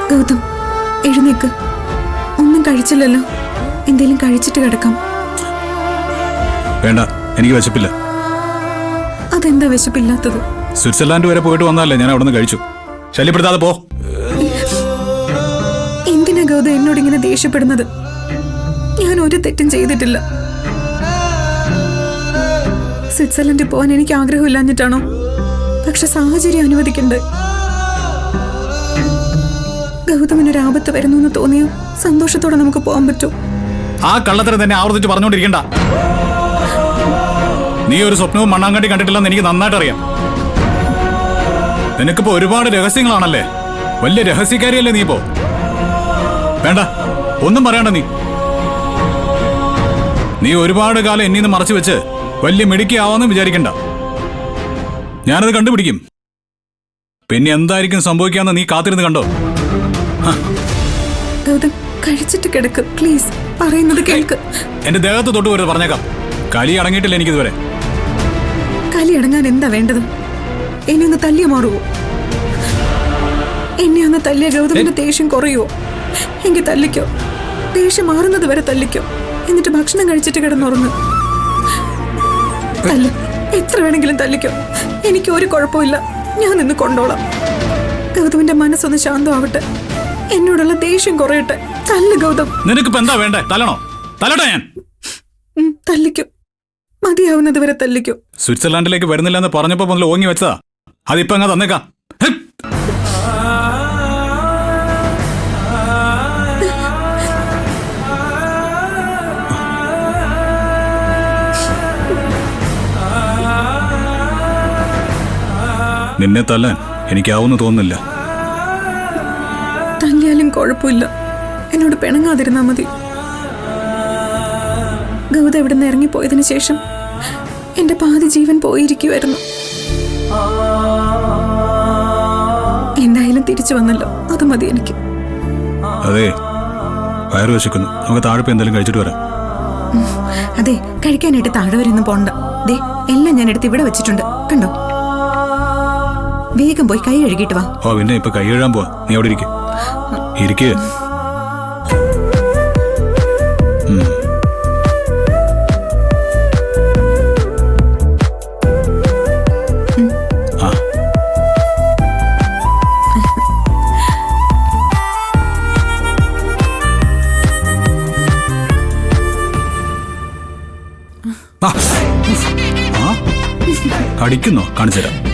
ഗൗതം എഴുന്നേക്ക്. ഒന്നും കഴിച്ചില്ലല്ലോ, എന്തേലും കഴിച്ചിട്ട് കിടക്കാം. വേണ്ട, എനിക്ക് വിശപ്പില്ല. അതെന്താ വിശപ്പില്ലാത്തത്? സ്വിറ്റ്സർലാൻഡ് വരെ പോയിട്ട് വന്നാലേ ഞാൻ അവിടെ നിന്ന് കഴിച്ചു. ശല്യപ്പെടുത്താതെ പോ. എന്തിനാ ഗൗതം എന്നോട് ഇങ്ങനെ ദേഷ്യപ്പെടുന്നത്? ഞാൻ ഒരു തെറ്റും ചെയ്തിട്ടില്ല. സ്വിറ്റ്സർലൻഡിൽ പോകാൻ എനിക്ക് ആഗ്രഹമില്ലാഞ്ഞിട്ടാണോ? പക്ഷെ സാഹചര്യം അനുവദിക്കണ്ടേ? ഗൗതമിനൊരു ആപത്ത് വരുന്നു എന്ന് തോന്നിയോ സന്തോഷത്തോടെ നമുക്ക് പോകാൻ പറ്റൂ? ആ കള്ളത്തരം തന്നെ ആവർത്തിച്ച് പറഞ്ഞുകൊണ്ടിരിക്കണ്ട. നീ ഒരു സ്വപ്നവും മണ്ണാങ്കണ്ടി കണ്ടിട്ടില്ലെന്ന് എനിക്ക് നന്നായിട്ട് അറിയാം. നിനക്കിപ്പോ ഒരുപാട് രഹസ്യങ്ങളാണല്ലേ. വലിയ രഹസ്യക്കാരിയല്ലേ നീ ഇപ്പോ. വേണ്ട, ഒന്നും പറയണ്ട. നീ ഒരുപാട് കാലം എന്നീന്ന് മറച്ചു വെച്ച് വലിയ മിടുക്കിയാവാന്ന് വിചാരിക്കണ്ട. ഞാനത് കണ്ടുപിടിക്കും. പിന്നെ എന്തായിരിക്കും സംഭവിക്കാന്ന് നീ കാത്തിരുന്ന് കണ്ടോ. ഗൗതം കഴിച്ചിട്ട് കിടക്ക് പ്ലീസ്. പറയുന്നത് കേൾക്ക്. എന്റെ ദേഹത്ത് തൊട്ട് വരുന്നത് പറഞ്ഞേക്കാം. കലി അടങ്ങിയിട്ടില്ല എനിക്കിതുവരെ. കലി അടങ്ങാൻ എന്താ വേണ്ടത്? എന്നെ ഒന്ന് തല്ലിയ മാറുവോ? എന്നെ അങ്ങ് തല്ലിയ ഗൗതമിന്റെ ദേഷ്യം കുറയുവോ? എങ്കിൽ തല്ലിക്കോ, ദേഷ്യം മാറുന്നത് വരെ തല്ലിക്കോ. എന്നിട്ട് ഭക്ഷണം കഴിച്ചിട്ട് കിടന്നുറങ്ങ്. തല്ല്, എത്ര വേണമെങ്കിലും തല്ലിക്കോ. എനിക്ക് ഒരു കുഴപ്പമില്ല, ഞാൻ നിന്ന് കൊണ്ടോളാം. ഗൗതമിന്റെ മനസ്സൊന്ന് ശാന്തമാവട്ടെ, എന്നോടുള്ള ദേഷ്യം കുറയട്ടെ. തല്ല് ഗൗതം. നിനക്കിപ്പോ എന്താ വേണ്ടേ? തല്ലണോ? തല്ലട്ടെ ഞാൻ. തല്ലിക്കോ, മതിയാവുന്നത് വരെ തല്ലിക്കോ. സ്വിറ്റ്സർലാൻഡിലേക്ക് വരുന്നില്ലെന്ന് പറഞ്ഞപ്പോ മുതൽ ഓങ്ങി വെച്ചതാ. അതിപ്പോ അങ്ങ് തന്നേക്കാം. നിന്നെ തല്ലാൻ എനിക്കാവുമെന്ന് തോന്നുന്നില്ല. തല്ലിയാലും കുഴപ്പമില്ല, എന്നോട് പിണങ്ങാതിരുന്നാ മതി. ഗൗതം ഇവിടുന്ന് ഇറങ്ങിപ്പോയതിനു ശേഷം എന്റെ പാതി ജീവൻ പോയിരിക്കുമായിരുന്നു. എന്തായാലും തിരിച്ചു വന്നല്ലോ, അത് മതി എനിക്ക്. അതെ, വയറ് വിശക്കുന്നു. നമുക്ക് താഴെ എന്തെങ്കിലും കഴിച്ചിട്ട് വരാം. അതെ, കഴിക്കാനായിട്ട് താഴെ വരെ ഒന്നും പോണ്ട. ദേ, എല്ലാം ഞാൻ എടുത്ത് ഇവിടെ വെച്ചിട്ടുണ്ട്, കണ്ടോ? വേഗം പോയി കൈ കഴുകിയിട്ട് വാ. ഓ പിന്നെ ഇപ്പൊ കൈ കഴുകാൻ പോവാ. നീ അവിടെ ഇരിക്കേ. അടിക്കുന്നോ? കാണിച്ചു തരാം.